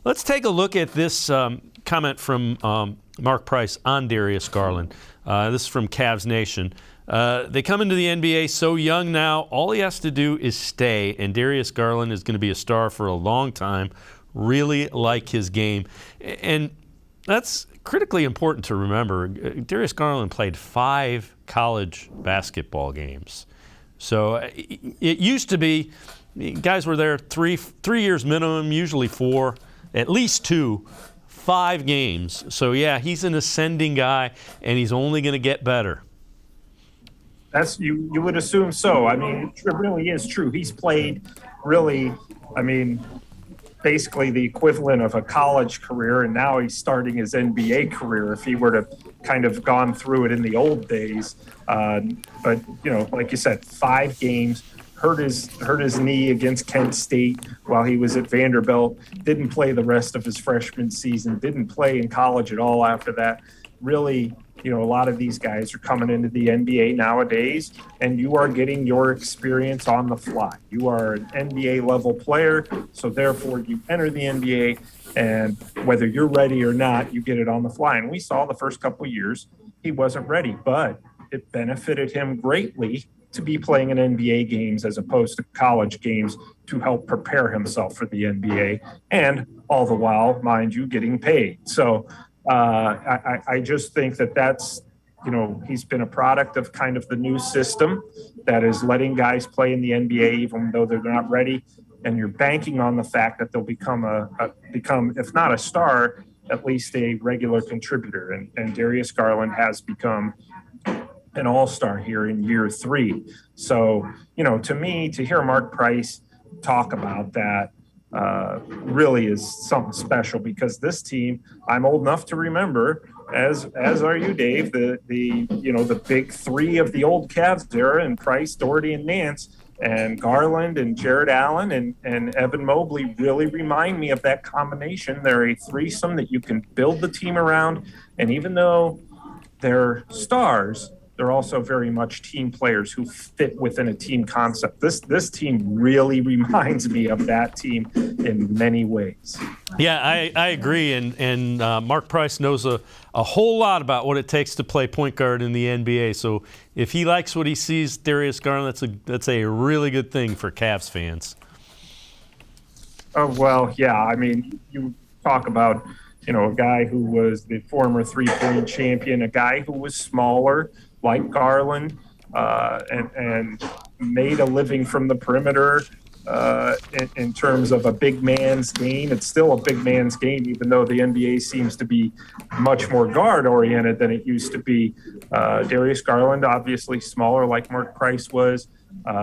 Let's take a look at this comment from Mark Price on Darius Garland. This is from Cavs Nation. They come into the NBA so young now, all he has to do is stay, and Darius Garland is going to be a star for a long time. Really like his game. And that's critically important to remember. Darius Garland played 5 college basketball games. So it used to be guys were there 3 years minimum, usually 4, at least 2, 5 games. So, yeah, he's an ascending guy, and he's only going to get better. That's you would assume so. I mean, it really is true. He's played really, basically the equivalent of a college career, and now he's starting his NBA career if he were to kind of gone through it in the old days. But, like you said, 5 games, hurt his knee against Kent State while he was at Vanderbilt, didn't play the rest of his freshman season, didn't play in college at all after that. Really, a lot of these guys are coming into the NBA nowadays, and you are getting your experience on the fly. You are an NBA level player, so therefore you enter the NBA, and whether you're ready or not, you get it on the fly. And we saw the first couple of years he wasn't ready, but it benefited him greatly to be playing in NBA games as opposed to college games to help prepare himself for the NBA, and all the while, mind you, getting paid. So I just think that's, he's been a product of kind of the new system that is letting guys play in the NBA even though they're not ready. And you're banking on the fact that they'll become, if not a star, at least a regular contributor. And Darius Garland has become an all-star here in year 3. So, to me, to hear Mark Price talk about that, really is something special, because this team, I'm old enough to remember, as are you, Dave, the big 3 of the old Cavs era, and Price, Doherty, and Nance, and Garland and Jared Allen and Evan Mobley really remind me of that combination. They're a threesome that you can build the team around, and even though they're stars, they're also very much team players who fit within a team concept. This team really reminds me of that team in many ways. Yeah, I agree. And Mark Price knows a whole lot about what it takes to play point guard in the NBA. So if he likes what he sees, Darius Garland, that's a really good thing for Cavs fans. Oh, well, yeah. You talk about, a guy who was the former three-point champion, a guy who was smaller, like Garland, and made a living from the perimeter in terms of a big man's game. It's still a big man's game, even though the NBA seems to be much more guard-oriented than it used to be. Darius Garland, obviously smaller, like Mark Price was,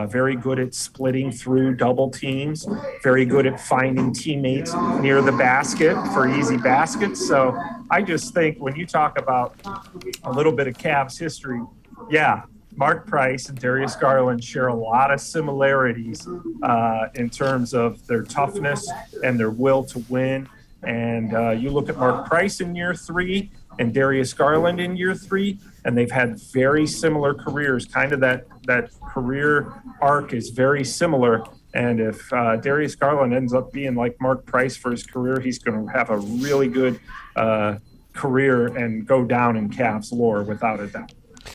very good at splitting through double teams, very good at finding teammates near the basket for easy baskets. So I just think when you talk about a little bit of Cavs history, yeah, Mark Price and Darius Garland share a lot of similarities in terms of their toughness and their will to win. And you look at Mark Price in year 3 and Darius Garland in year 3, and they've had very similar careers. Kind of that career arc is very similar. And if Darius Garland ends up being like Mark Price for his career, he's going to have a really good career and go down in Cavs lore without a doubt.